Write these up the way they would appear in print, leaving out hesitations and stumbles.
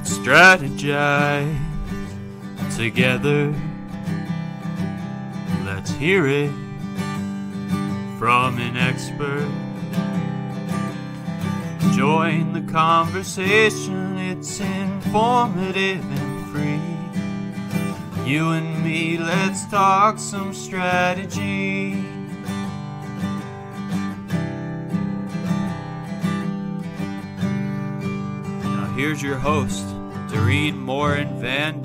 Let's strategize together. Let's hear it from an expert. Join the conversation, it's informative and free. You and me, let's talk some strategy. Now here's your host, Dorien Morin-van.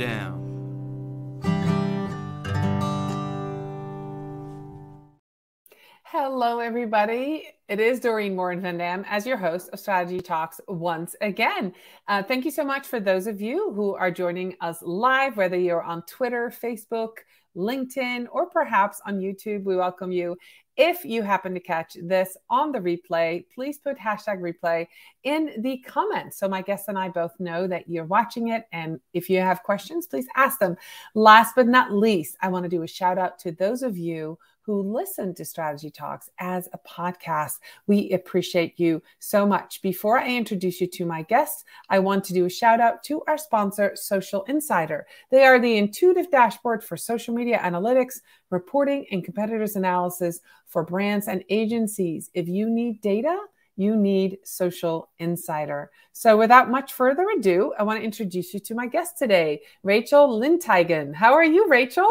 Hello, everybody. It is Dorien Morin-van as your host of Strategy Talks once again. Thank you so much for those of you who are joining us live, whether you're on Twitter, Facebook, LinkedIn, or perhaps on YouTube. We welcome you. If you happen to catch this on the replay, please put hashtag replay in the comments so my guests and I both know that you're watching it. And if you have questions, please ask them. Last but not least, I want to do a shout out to those of you who listen to Strategy Talks as a podcast. We appreciate you so much. Before I introduce you to my guests, I want to do a shout out to our sponsor, Social Insider. They are the intuitive dashboard for social media analytics, reporting, and competitors analysis for brands and agencies. If you need data, you need Social Insider. So without much further ado, I want to introduce you to my guest today, Rachel Lindteigen. How are you, Rachel?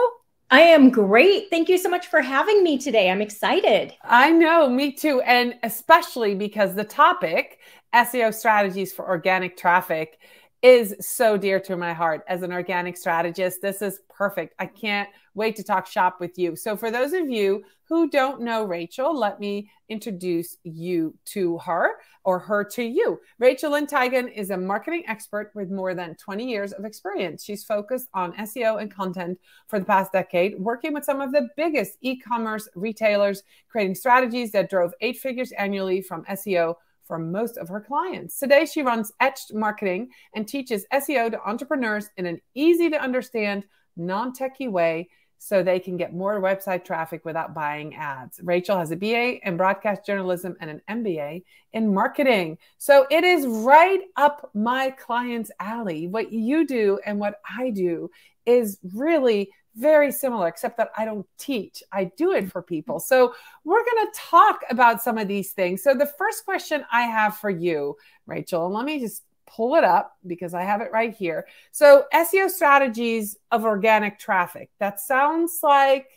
I am great. Thank you so much for having me today. I'm excited. I know, me too. And especially because the topic, SEO strategies for organic traffic, is so dear to my heart. As an organic strategist, this is perfect. I can't wait to talk shop with you. So for those of you who don't know Rachel, let me introduce you to her, or her to you. Rachel Lindteigen is a marketing expert with more than 20 years of experience. She's focused on SEO and content for the past decade, working with some of the biggest e-commerce retailers, creating strategies that drove 8 figures annually from SEO for most of her clients. Today, she runs Etched Marketing and teaches SEO to entrepreneurs in an easy to understand, non-techie way so they can get more website traffic without buying ads. Rachel has a BA in broadcast journalism and an MBA in marketing. So it is right up my client's alley. What you do and what I do is really very similar, except that I don't teach. I do it for people. So we're going to talk about some of these things. So the first question I have for you, Rachel, and let me just pull it up because I have it right here. So SEO strategies of organic traffic. That sounds like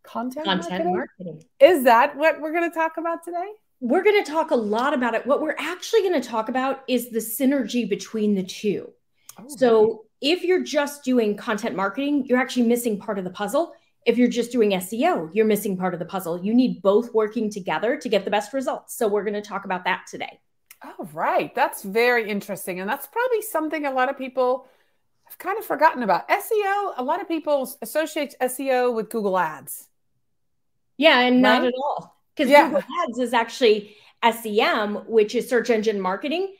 content marketing. Is that what we're going to talk about today? We're going to talk a lot about it. What we're actually going to talk about is the synergy between the two. So if you're just doing content marketing, you're actually missing part of the puzzle. If you're just doing SEO, you're missing part of the puzzle. You need both working together to get the best results. So we're going to talk about that today. Oh, right. That's very interesting. And that's probably something a lot of people have kind of forgotten about. SEO, a lot of people associate SEO with Google Ads. Yeah, and not at all. Because Google Ads is actually SEM, which is search engine marketing.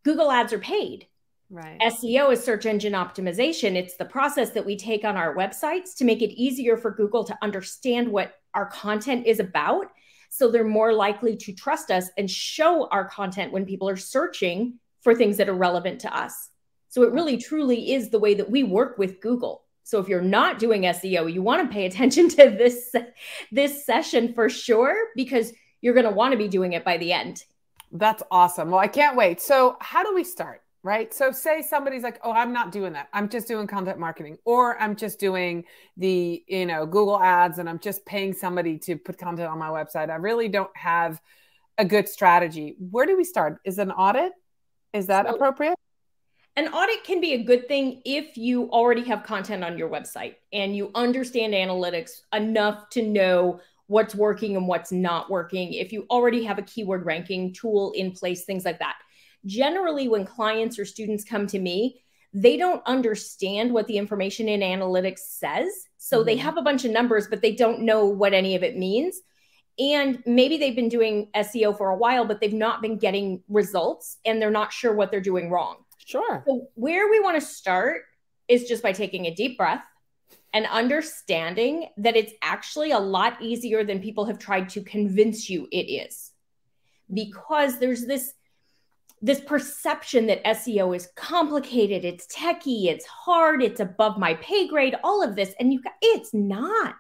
Google Ads are paid. Right. SEO is search engine optimization. It's the process that we take on our websites to make it easier for Google to understand what our content is about. So they're more likely to trust us and show our content when people are searching for things that are relevant to us. So it really truly is the way that we work with Google. So if you're not doing SEO, you want to pay attention to this session for sure, because you're going to want to be doing it by the end. That's awesome. Well, I can't wait. So how do we start? Right? So say somebody's like, oh, I'm not doing that. I'm just doing content marketing, or I'm just doing the, Google Ads, and I'm just paying somebody to put content on my website. I really don't have a good strategy. Where do we start? Is an audit? Is that appropriate? An audit can be a good thing if you already have content on your website and you understand analytics enough to know what's working and what's not working. If you already have a keyword ranking tool in place, things like that. Generally, when clients or students come to me, they don't understand what the information in analytics says. So they have a bunch of numbers, but they don't know what any of it means. And maybe they've been doing SEO for a while, but they've not been getting results and they're not sure what they're doing wrong. Sure. So where we want to start is just by taking a deep breath and understanding that it's actually a lot easier than people have tried to convince you it is. Because there's this this perception that SEO is complicated, it's techie, it's hard, it's above my pay grade, all of this. And it's not.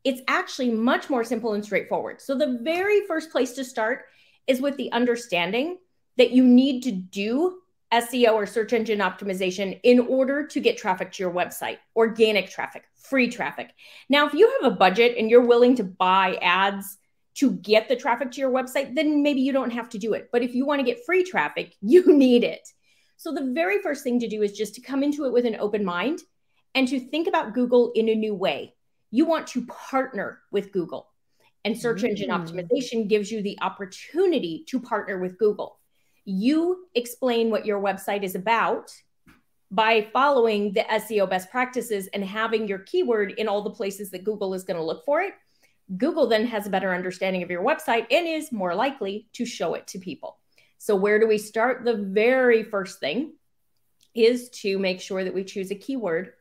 It's actually much more simple and straightforward. So the very first place to start is with the understanding that you need to do SEO or search engine optimization in order to get traffic to your website, organic traffic, free traffic. Now, if you have a budget and you're willing to buy ads to get the traffic to your website, then maybe you don't have to do it. But if you want to get free traffic, you need it. So the very first thing to do is just to come into it with an open mind and to think about Google in a new way. You want to partner with Google, and search engine optimization gives you the opportunity to partner with Google. You explain what your website is about by following the SEO best practices and having your keyword in all the places that Google is going to look for it. Google then has a better understanding of your website and is more likely to show it to people. So where do we start? The very first thing is to make sure that we choose a keyword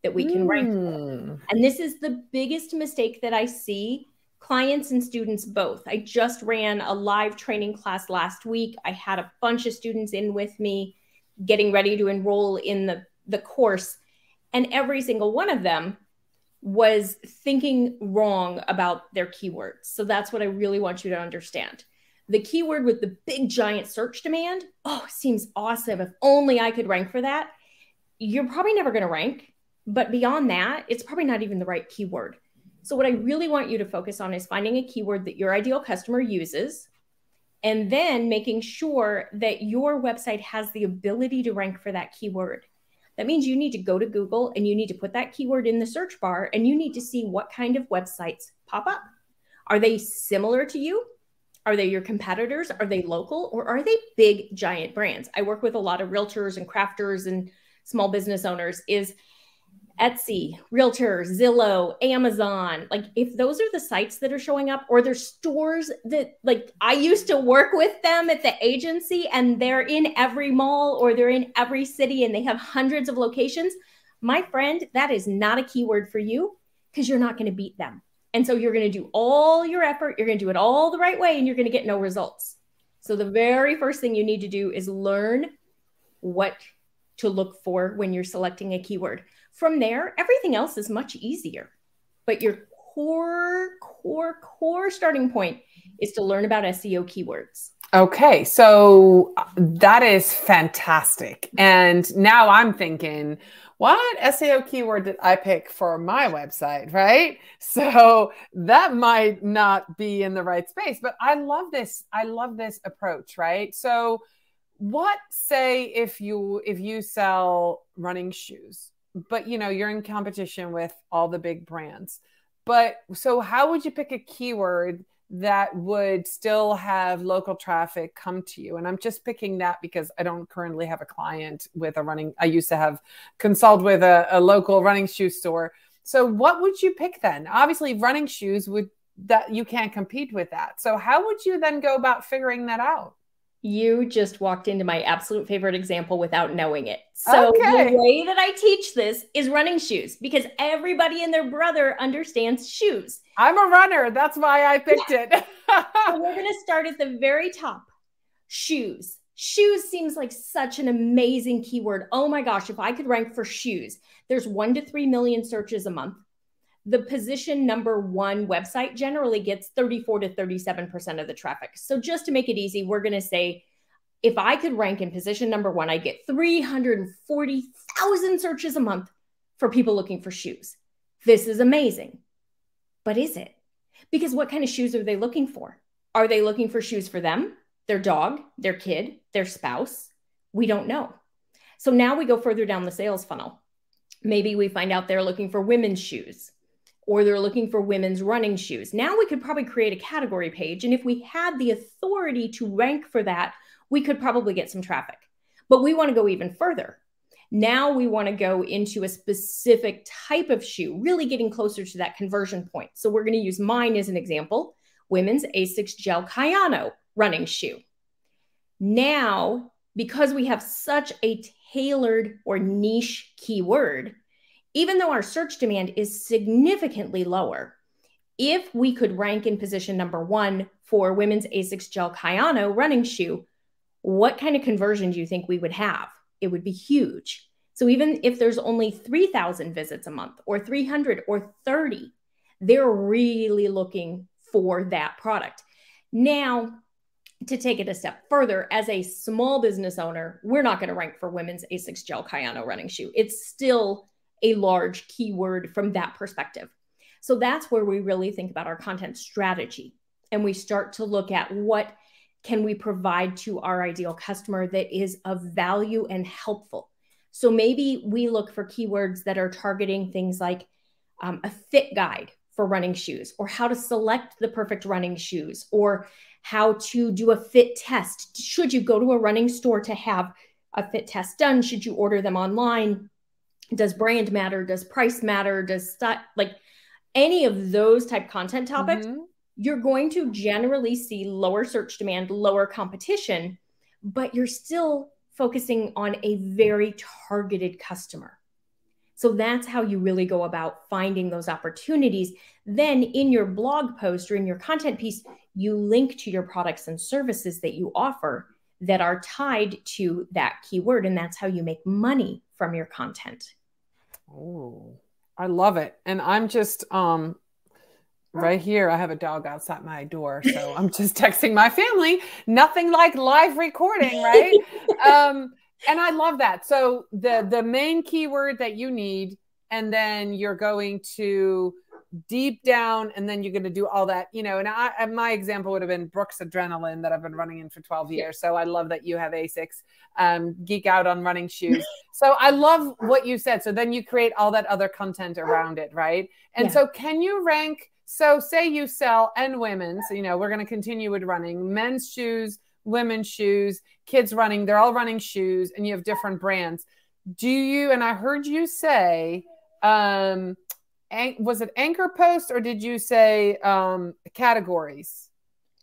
that we can rank for. And this is the biggest mistake that I see clients and students both. I just ran a live training class last week. I had a bunch of students in with me getting ready to enroll in the course. And every single one of them was thinking wrong about their keywords. So that's what I really want you to understand. The keyword with the big giant search demand, seems awesome. If only I could rank for that. You're probably never going to rank. But beyond that, it's probably not even the right keyword. So what I really want you to focus on is finding a keyword that your ideal customer uses, and then making sure that your website has the ability to rank for that keyword. That means you need to go to Google and you need to put that keyword in the search bar, and you need to see what kind of websites pop up. Are they similar to you? Are they your competitors? Are they local? Or are they big, giant brands? I work with a lot of realtors and crafters and small business owners. Is Etsy, Realtor, Zillow, Amazon, like if those are the sites that are showing up, or there's stores that, like, I used to work with them at the agency and they're in every mall or they're in every city and they have hundreds of locations. My friend, that is not a keyword for you, because you're not going to beat them. And so you're going to do all your effort, you're going to do it all the right way, and you're going to get no results. So the very first thing you need to do is learn what to look for when you're selecting a keyword. From there, everything else is much easier. But your core starting point is to learn about SEO keywords. Okay, so that is fantastic. And now I'm thinking, what SEO keyword did I pick for my website, right? So that might not be in the right space, but I love this. I love this approach, right? So what, say if you sell running shoes, but you're in competition with all the big brands. But so how would you pick a keyword that would still have local traffic come to you? And I'm just picking that because I don't currently have a client with I used to have consult with a local running shoe store. So what would you pick then? Obviously running shoes that you can't compete with that. So how would you then go about figuring that out? You just walked into my absolute favorite example without knowing it. So The way that I teach this is running shoes, because everybody and their brother understands shoes. I'm a runner. That's why I picked it. So we're going to start at the very top. Shoes. Shoes seems like such an amazing keyword. Oh my gosh, if I could rank for shoes, there's 1 to 3 million searches a month. The position number 1 website generally gets 34 to 37% of the traffic. So just to make it easy, we're going to say, if I could rank in position number 1, I get 340,000 searches a month for people looking for shoes. This is amazing. But is it? Because what kind of shoes are they looking for? Are they looking for shoes for them, their dog, their kid, their spouse? We don't know. So now we go further down the sales funnel. Maybe we find out they're looking for women's shoes, or they're looking for women's running shoes. Now we could probably create a category page. And if we had the authority to rank for that, we could probably get some traffic. But we want to go even further. Now we want to go into a specific type of shoe, really getting closer to that conversion point. So we're going to use mine as an example, women's Asics Gel Kayano running shoe. Now, because we have such a tailored or niche keyword, even though our search demand is significantly lower, if we could rank in position number 1 for women's Asics Gel Kayano running shoe, what kind of conversion do you think we would have? It would be huge. So even if there's only 3,000 visits a month or 300 or 30, they're really looking for that product. Now, to take it a step further, as a small business owner, we're not going to rank for women's Asics Gel Kayano running shoe. It's still a large keyword from that perspective. So that's where we really think about our content strategy. And we start to look at what can we provide to our ideal customer that is of value and helpful. So maybe we look for keywords that are targeting things like a fit guide for running shoes, or how to select the perfect running shoes, or how to do a fit test. Should you go to a running store to have a fit test done? Should you order them online? Does brand matter? Does price matter? Does like any of those type content topics, you're going to generally see lower search demand, lower competition, but you're still focusing on a very targeted customer. So that's how you really go about finding those opportunities. Then in your blog post or in your content piece, you link to your products and services that you offer that are tied to that keyword. And that's how you make money from your content. Oh, I love it. And I'm just right here. I have a dog outside my door, so I'm just texting my family. Nothing like live recording, right? And I love that. So the main keyword that you need, and then you're going to deep down, and then you're going to do all that, you know, and my example would have been Brooks Adrenaline that I've been running in for 12 years. So I love that you have Asics, geek out on running shoes. So I love what you said. So then you create all that other content around it, right? And so can you rank, so say you sell and women's, you know, we're going to continue with running, men's shoes, women's shoes, kids running, they're all running shoes, and you have different brands. Do you, and I heard you say, was it anchor post, or did you say categories?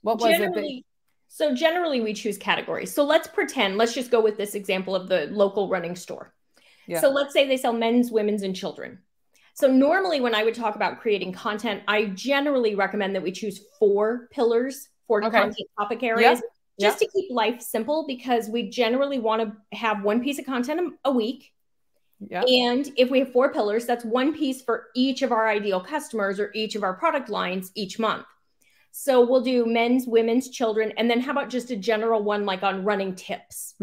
What was it? So generally we choose categories. So let's just go with this example of the local running store. So let's say they sell men's, women's, and children. So normally when I would talk about creating content, I generally recommend that we choose 4 pillars, 4 content topic areas, just to keep life simple, because we generally want to have 1 piece of content a week. And if we have 4 pillars, that's 1 piece for each of our ideal customers or each of our product lines each month. So we'll do men's, women's, children, and then how about just a general one like on running tips?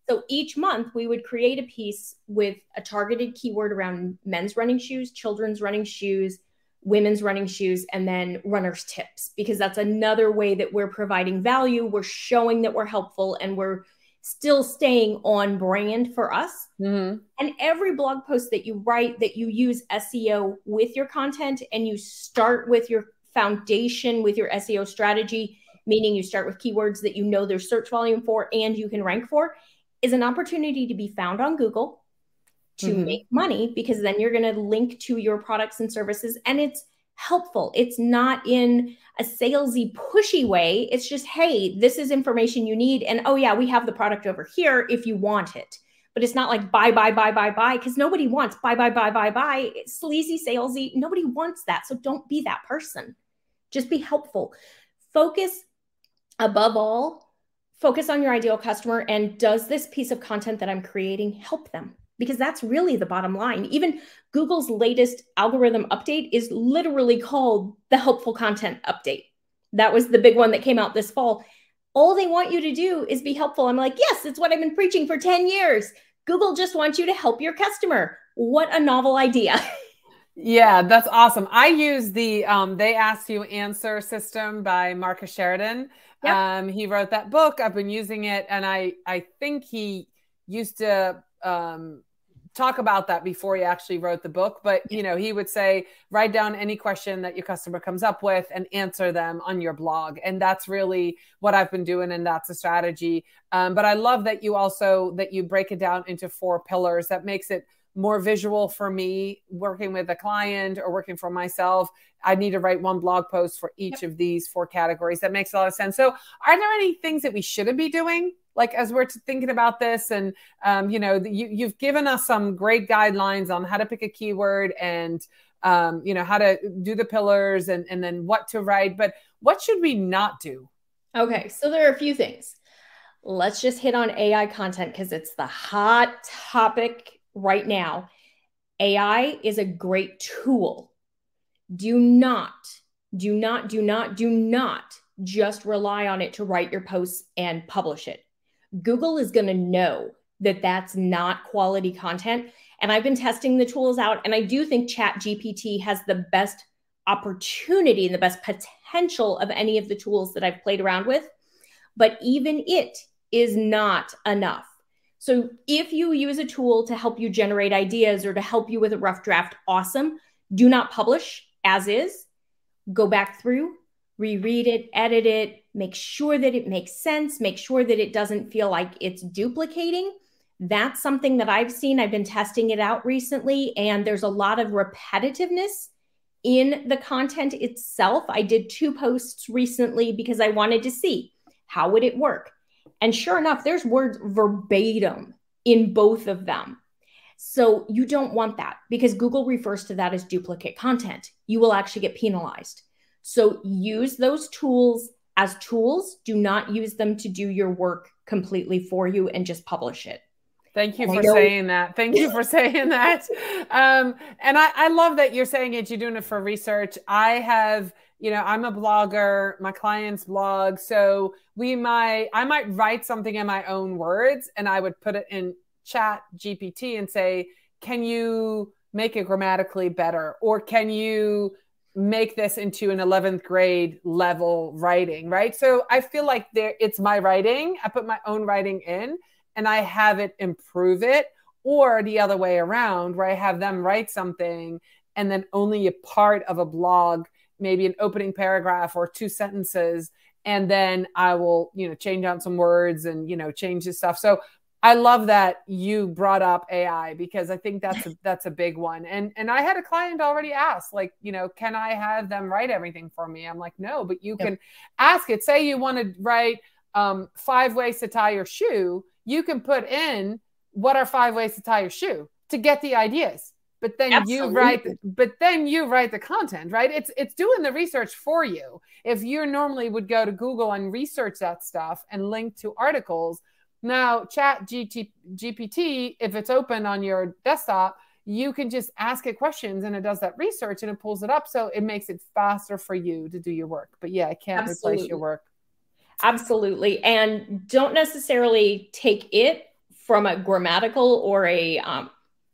So each month we would create a piece with a targeted keyword around men's running shoes, children's running shoes, women's running shoes, and then runner's tips, because that's another way that we're providing value. We're showing that we're helpful, and we're still staying on brand for us. And every blog post that you write, that you use SEO with your content, and you start with your foundation with your SEO strategy, meaning you start with keywords that you know there's search volume for and you can rank for, is an opportunity to be found on Google, to make money, because then you're going to link to your products and services, and it's helpful. It's not in a salesy, pushy way. It's just, hey, this is information you need. And oh yeah, we have the product over here if you want it. But it's not like buy, because nobody wants buy. It's sleazy, salesy. Nobody wants that. So don't be that person. Just be helpful. Focus, above all, focus on your ideal customer, and does this piece of content that I'm creating help them? Because that's really the bottom line. Even Google's latest algorithm update is literally called the helpful content update. That was the big one that came out this fall. All they want you to do is be helpful. I'm like, yes, it's what I've been preaching for 10 years. Google just wants you to help your customer. What a novel idea. Yeah, that's awesome. I use the They Ask You Answer system by Marcus Sheridan. He wrote that book. I've been using it, and I think he used to talk about that before he actually wrote the book. But, you know, he would say, write down any question that your customer comes up with and answer them on your blog. And that's really what I've been doing. And that's a strategy. But I love that you break it down into 4 pillars. That makes it more visual for me working with a client or working for myself. I need to write 1 blog post for each of these 4 categories. That makes a lot of sense. So are there any things that we shouldn't be doing? Like, as we're thinking about this, and, you know, you've given us some great guidelines on how to pick a keyword and, you know, how to do the pillars and then what to write, but what should we not do? Okay. So there are a few things. let's just hit on AI content because it's the hot topic right now. AI is a great tool. Do not just rely on it to write your posts and publish it. Google is going to know that that's not quality content. And I've been testing the tools out, and I do think ChatGPT has the best opportunity and the best potential of any of the tools that I've played around with. But even it is not enough. So if you use a tool to help you generate ideas or to help you with a rough draft, awesome. Do not publish as is. Go back through, reread it, edit it, make sure that it makes sense, make sure that it doesn't feel like it's duplicating. That's something that I've seen. I've been testing it out recently, and there's a lot of repetitiveness in the content itself. I did 2 posts recently because I wanted to see how would it work. And sure enough, there's words verbatim in both of them. So you don't want that because Google refers to that as duplicate content. You will actually get penalized. So use those tools as tools. Do not use them to do your work completely for you and just publish it. Thank you for saying that. Thank you for saying that. And I love that you're saying it. You're doing it for research. I have, I'm a blogger, my clients blog. So I might write something in my own words and I would put it in Chat GPT and say, can you make it grammatically better? Or can you make this into an 11th grade level writing, right? So I feel like it's my writing. I put my own writing in and I have it improve it, or the other way around where I have them write something and then only a part of a blog, maybe an opening paragraph or 2 sentences. And then I will, change out some words and, change this stuff. So I love that you brought up AI because I think that's a big one. And I had a client already ask, like, can I have them write everything for me? I'm like, no, but you can ask it. Say you want to write 5 ways to tie your shoe. You can put in what are 5 ways to tie your shoe to get the ideas. But then you write the content, right? It's doing the research for you. If you normally would go to Google and research that stuff and link to articles, now Chat GPT, if it's open on your desktop, you can just ask it questions and it does that research and it pulls it up. So it makes it faster for you to do your work. But yeah, it can't replace your work. Absolutely. And don't necessarily take it from a grammatical or a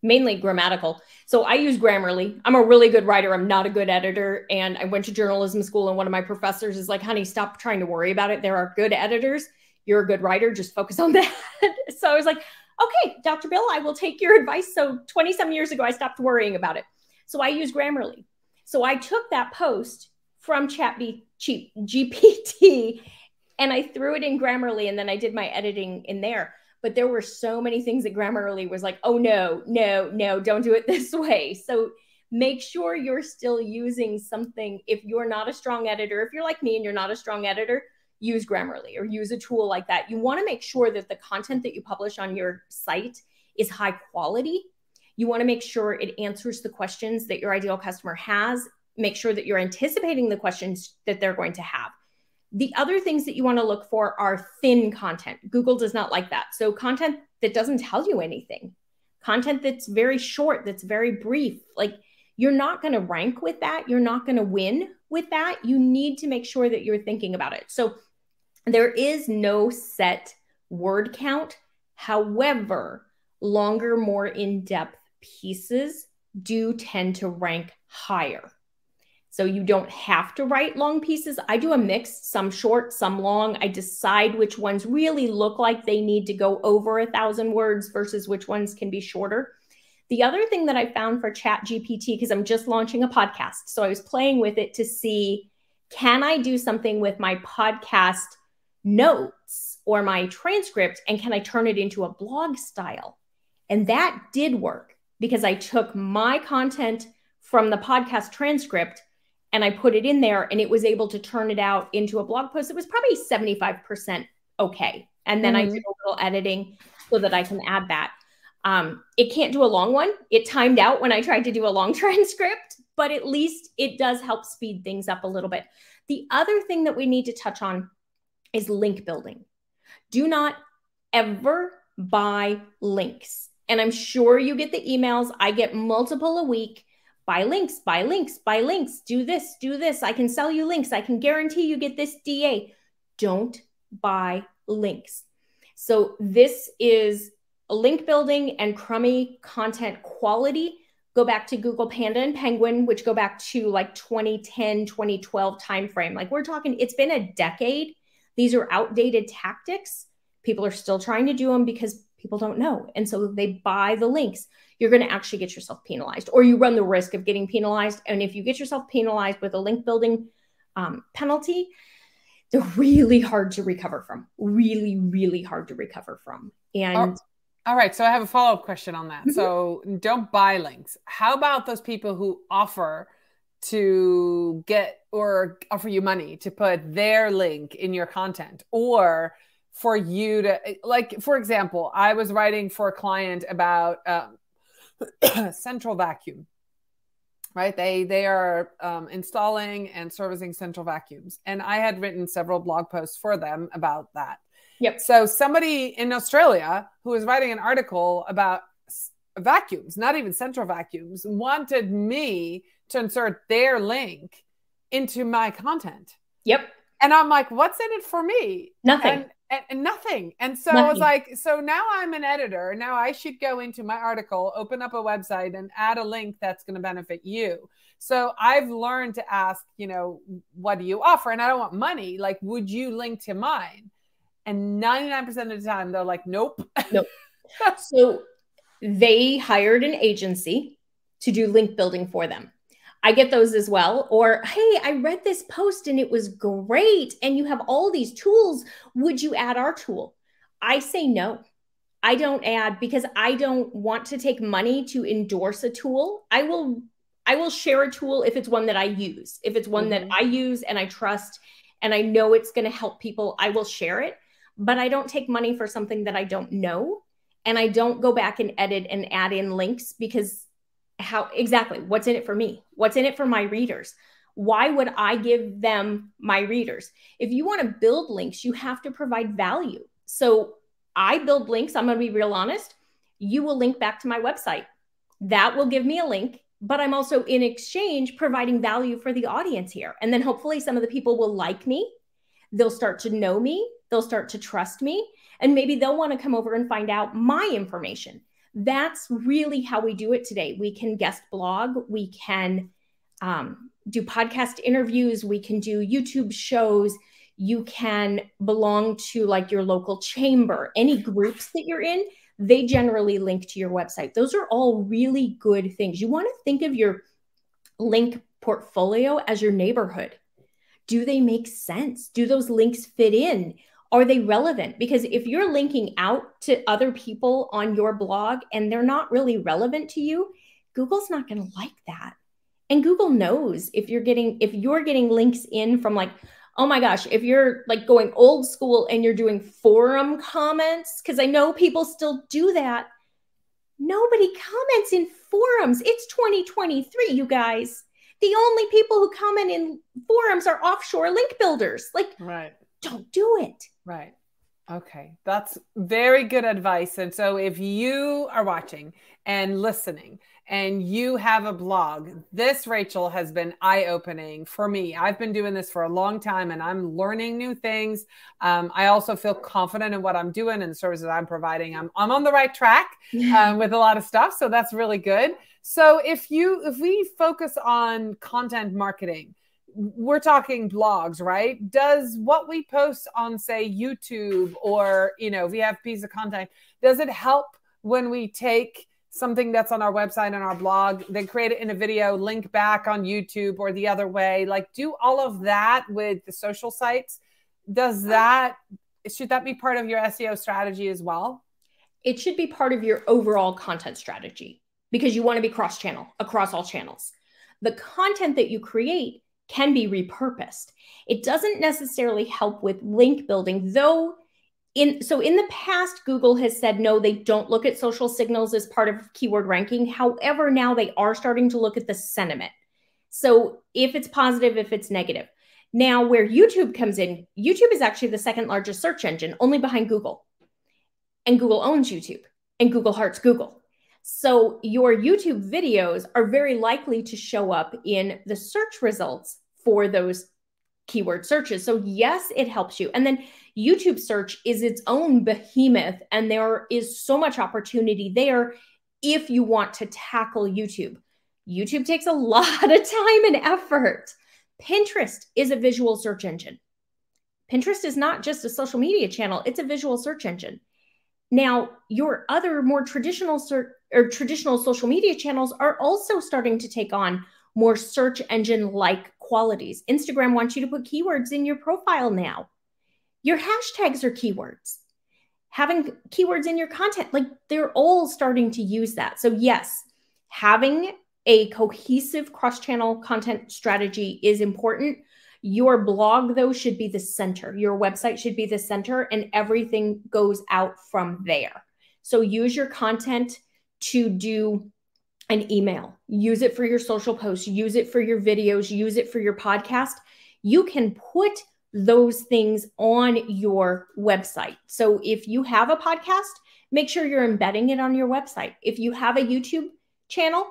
mainly grammatical. So I use Grammarly. I'm a really good writer. I'm not a good editor. And I went to journalism school and one of my professors is like, honey, stop trying to worry about it. There are good editors. You're a good writer. Just focus on that. So I was like, okay, Dr. Bill, I will take your advice. So 20-some years ago, I stopped worrying about it. So I use Grammarly. So I took that post from GPT and I threw it in Grammarly and then I did my editing in there. But there were so many things that Grammarly was like, oh, no, don't do it this way. So make sure you're still using something. If you're not a strong editor, if you're like me and you're not a strong editor, use Grammarly or use a tool like that. You want to make sure that the content that you publish on your site is high quality. You want to make sure it answers the questions that your ideal customer has. Make sure that you're anticipating the questions that they're going to have. The other things that you want to look for are thin content. Google does not like that. So content that doesn't tell you anything, content that's very short, that's very brief, like you're not going to rank with that. You're not going to win with that. You need to make sure that you're thinking about it. So there is no set word count. However, longer, more in-depth pieces do tend to rank higher. So you don't have to write long pieces. I do a mix, some short, some long. I decide which ones really look like they need to go over 1,000 words versus which ones can be shorter. The other thing that I found for ChatGPT, because I'm just launching a podcast, so I was playing with it to see, can I do something with my podcast notes or my transcript, and can I turn it into a blog style? And that did work because I took my content from the podcast transcript and I put it in there and it was able to turn it out into a blog post. It was probably 75% okay. And then I did a little editing so that I can add that. It can't do a long one. It timed out when I tried to do a long transcript, but at least it does help speed things up a little bit. The other thing that we need to touch on is link building. Do not ever buy links. And I'm sure you get the emails. I get multiple a week. Buy links, buy links, buy links. Do this, do this. I can sell you links. I can guarantee you get this DA. Don't buy links. So this is link building and crummy content quality. Go back to Google Panda and Penguin, which go back to like 2010, 2012 timeframe. Like we're talking, it's been a decade. These are outdated tactics. People are still trying to do them because people don't know. And so they buy the links. You're going to actually get yourself penalized, or you run the risk of getting penalized. And if you get yourself penalized with a link building penalty, they're really hard to recover from. Really, really hard to recover from. And all right. So I have a follow-up question on that. So don't buy links. How about those people who offer to get or offer you money to put their link in your content, or for you to, like, for example, I was writing for a client about central vacuum, right? They are installing and servicing central vacuums. And I had written several blog posts for them about that. Yep. So somebody in Australia who was writing an article about vacuums, not even central vacuums, wanted me to insert their link into my content. Yep. And I'm like, what's in it for me? Nothing. And nothing. And so Nothing. I was like, so now I'm an editor. Now I should go into my article, open up a website and add a link that's going to benefit you. So I've learned to ask, you know, what do you offer? And I don't want money. Like, would you link to mine? And 99% of the time, they're like, nope. Nope. So they hired an agency to do link building for them. I get those as well. Or, hey, I read this post and it was great. And you have all these tools. Would you add our tool? I say no. I don't add because I don't want to take money to endorse a tool. I will share a tool if it's one that I use. If it's one that I use and I trust and I know it's going to help people, I will share it. But I don't take money for something that I don't know. And I don't go back and edit and add in links because what's in it for me? What's in it for my readers? Why would I give them my readers? If you want to build links, you have to provide value. So I build links. I'm going to be real honest. You will link back to my website. That will give me a link, but I'm also in exchange providing value for the audience here. And then hopefully some of the people will like me. They'll start to know me. They'll start to trust me. And maybe they'll want to come over and find out my information. That's really how we do it today. We can guest blog. We can do podcast interviews. We can do YouTube shows. You can belong to like your local chamber. Any groups that you're in, they generally link to your website. Those are all really good things. You want to think of your link portfolio as your neighborhood. Do they make sense? Do those links fit in? Are they relevant? Because if you're linking out to other people on your blog and they're not really relevant to you, Google's not going to like that. And Google knows if you're getting links in from like, oh my gosh, if you're like going old school and you're doing forum comments, because I know people still do that. Nobody comments in forums. It's 2023, you guys. The only people who comment in forums are offshore link builders. Like, right. Don't do it. Right. Okay. That's very good advice. And so if you are watching and listening and you have a blog, this, Rachel, has been eye-opening for me. I've been doing this for a long time and I'm learning new things. I also feel confident in what I'm doing and the services I'm providing. I'm on the right track with a lot of stuff. So that's really good. So if we focus on content marketing, we're talking blogs, right? Does what we post on, say, YouTube or, if we have a piece of content, does it help when we take something that's on our website and our blog, then create it in a video, link back on YouTube or the other way? Like, do all of that with the social sites. Should that be part of your SEO strategy as well? It should be part of your overall content strategy because you want to be cross-channel across all channels. The content that you create can be repurposed. It doesn't necessarily help with link building, though. In the past, Google has said, no, they don't look at social signals as part of keyword ranking. However, now they are starting to look at the sentiment. So if it's positive, if it's negative. Now, where YouTube comes in, YouTube is actually the second largest search engine, only behind Google. And Google owns YouTube, and Google hearts Google. So your YouTube videos are very likely to show up in the search results for those keyword searches. So yes, it helps you. And then YouTube search is its own behemoth, and there is so much opportunity there if you want to tackle YouTube. YouTube takes a lot of time and effort. Pinterest is a visual search engine. Pinterest is not just a social media channel, it's a visual search engine. Now, your other more traditional social media channels are also starting to take on more search engine-like qualities. Instagram wants you to put keywords in your profile now. Your hashtags are keywords. Having keywords in your content, like they're all starting to use that. So yes, having a cohesive cross-channel content strategy is important. Your blog, though, should be the center. Your website should be the center, and everything goes out from there. So use your content to do an email. Use it for your social posts. Use it for your videos. Use it for your podcast. You can put those things on your website. So if you have a podcast, make sure you're embedding it on your website. If you have a YouTube channel,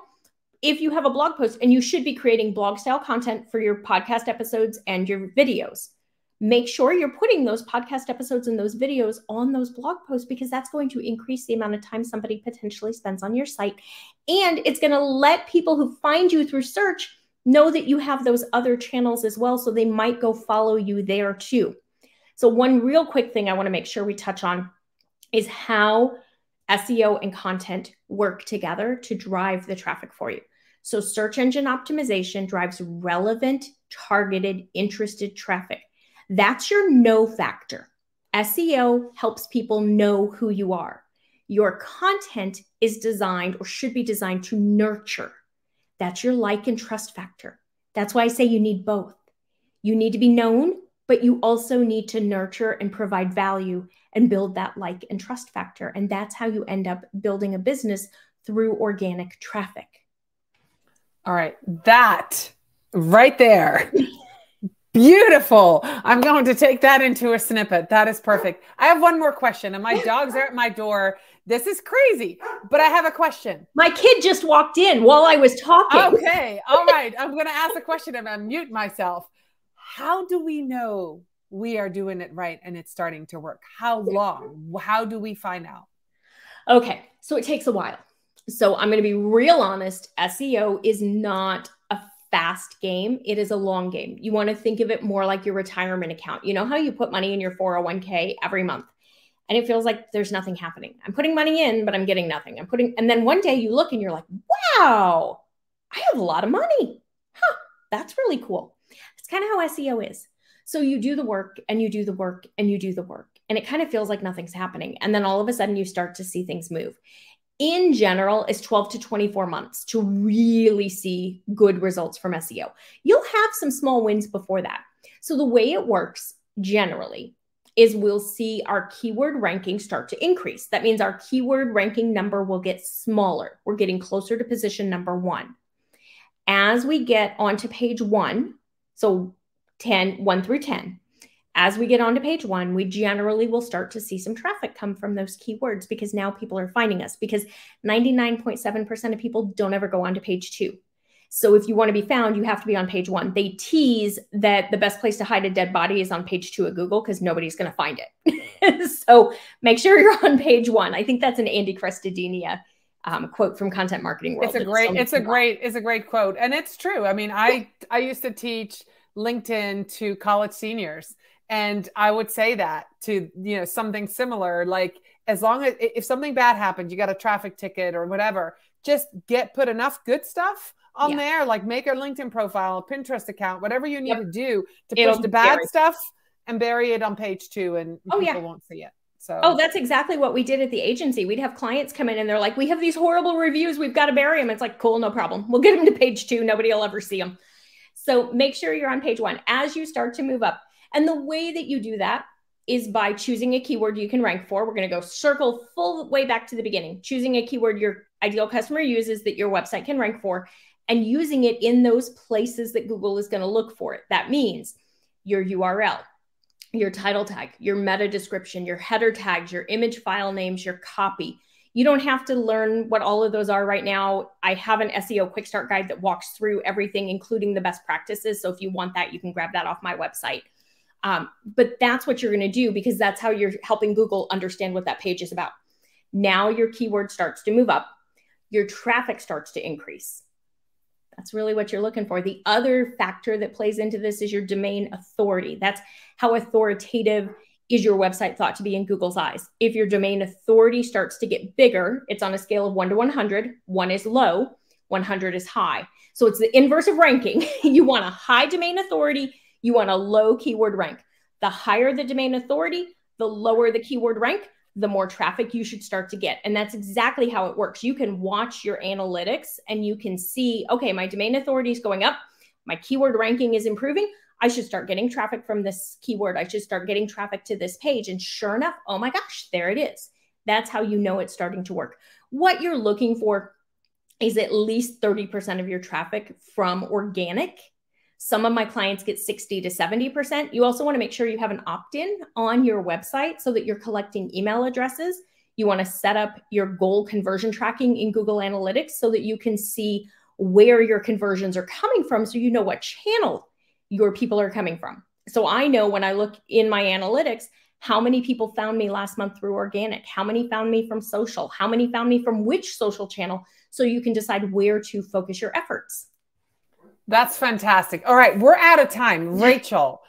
if you have a blog post, and you should be creating blog style content for your podcast episodes and your videos, make sure you're putting those podcast episodes and those videos on those blog posts, because that's going to increase the amount of time somebody potentially spends on your site. And it's going to let people who find you through search know that you have those other channels as well. So they might go follow you there too. So one real quick thing I want to make sure we touch on is how SEO and content work together to drive the traffic for you. So search engine optimization drives relevant, targeted, interested traffic. That's your know factor. SEO helps people know who you are. Your content is designed, or should be designed, to nurture. That's your like and trust factor. That's why I say you need both. You need to be known, but you also need to nurture and provide value and build that like and trust factor. And that's how you end up building a business through organic traffic. All right. That right there. Beautiful. I'm going to take that into a snippet. That is perfect. I have one more question, and my dogs are at my door. This is crazy, but I have a question. My kid just walked in while I was talking. Okay. All right. I'm going to ask a question and I'm mute myself. How do we know we are doing it right and it's starting to work? How long? How do we find out? Okay. So it takes a while. So I'm going to be real honest. SEO is not a fast game. It is a long game. You want to think of it more like your retirement account. You know how you put money in your 401k every month and it feels like there's nothing happening. I'm putting money in, but I'm getting nothing. And then one day you look and you're like, wow, I have a lot of money. Huh, that's really cool. That's kind of how SEO is. So you do the work and you do the work and you do the work, and it kind of feels like nothing's happening. And then all of a sudden you start to see things move. In general, it's 12 to 24 months to really see good results from SEO. You'll have some small wins before that. So the way it works generally is we'll see our keyword ranking start to increase. That means our keyword ranking number will get smaller. We're getting closer to position number 1. As we get onto page 1, so 1 through 10, as we get onto page 1, we generally will start to see some traffic come from those keywords, because now people are finding us, because 99.7% of people don't ever go onto page 2. So if you want to be found, you have to be on page 1. They tease that the best place to hide a dead body is on page 2 of Google, because nobody's going to find it. So make sure you're on page 1. I think that's an Andy Crestodina quote from Content Marketing World. It's a great quote. And it's true. I mean, I used to teach LinkedIn to college seniors. And I would say that to, something similar, like as long as if something bad happened, you got a traffic ticket or whatever, just put enough good stuff on there, like make a LinkedIn profile, a Pinterest account, whatever you need to do to push the bad stuff and bury it on page 2 and people won't see it. So, that's exactly what we did at the agency. We'd have clients come in and they're like, we have these horrible reviews. We've got to bury them. It's like, cool, no problem. We'll get them to page 2. Nobody will ever see them. So make sure you're on page 1 as you start to move up. And the way that you do that is by choosing a keyword you can rank for. We're going to go circle full way back to the beginning, choosing a keyword your ideal customer uses that your website can rank for, and using it in those places that Google is going to look for it. That means your URL, your title tag, your meta description, your header tags, your image file names, your copy. You don't have to learn what all of those are right now. I have an SEO quick start guide that walks through everything, including the best practices. So if you want that, you can grab that off my website. But that's what you're going to do, because that's how you're helping Google understand what that page is about. Now your keyword starts to move up. Your traffic starts to increase. That's really what you're looking for. The other factor that plays into this is your domain authority. That's how authoritative is your website thought to be in Google's eyes. If your domain authority starts to get bigger, it's on a scale of 1 to 100. 1 is low, 100 is high. So it's the inverse of ranking. You want a high domain authority, you want a low keyword rank. The higher the domain authority, the lower the keyword rank, the more traffic you should start to get. And that's exactly how it works. You can watch your analytics and you can see, okay, my domain authority is going up. My keyword ranking is improving. I should start getting traffic from this keyword. I should start getting traffic to this page. And sure enough, oh my gosh, there it is. That's how you know it's starting to work. What you're looking for is at least 30% of your traffic from organic. Some of my clients get 60 to 70%. You also want to make sure you have an opt-in on your website so that you're collecting email addresses. You want to set up your goal conversion tracking in Google Analytics so that you can see where your conversions are coming from, so you know what channel your people are coming from. So I know when I look in my analytics, how many people found me last month through organic, how many found me from social, how many found me from which social channel, so you can decide where to focus your efforts. That's fantastic. All right, we're out of time. Rachel,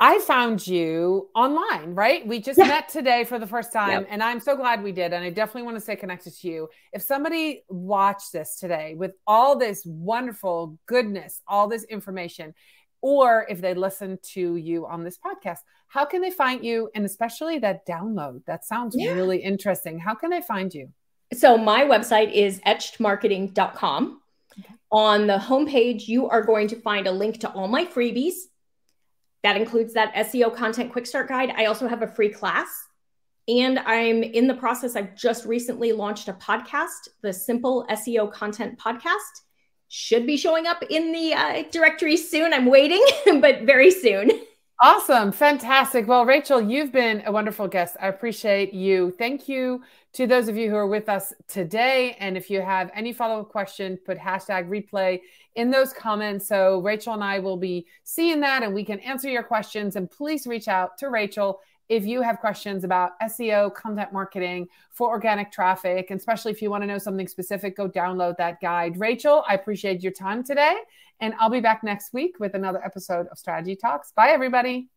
I found you online, right? We just met today for the first time, and I'm so glad we did. And I definitely want to stay connected to you. If somebody watched this today with all this wonderful goodness, all this information, or if they listen to you on this podcast, how can they find you? And especially that download, that sounds really interesting. How can they find you? So my website is etchedmarketing.com. Okay. On the homepage, you are going to find a link to all my freebies. That includes that SEO content quick start guide. I also have a free class, and I'm in the process. I've just recently launched a podcast, the Simple SEO Content Podcast. Should be showing up in the directory soon. I'm waiting, but very soon. Awesome. Fantastic. Well, Rachel, you've been a wonderful guest. I appreciate you. Thank you to those of you who are with us today. And if you have any follow-up question, put #replay in those comments. So Rachel and I will be seeing that and we can answer your questions. And please reach out to Rachel if you have questions about SEO, content marketing for organic traffic, and especially if you want to know something specific, go download that guide. Rachel, I appreciate your time today, and I'll be back next week with another episode of Strategy Talks. Bye, everybody.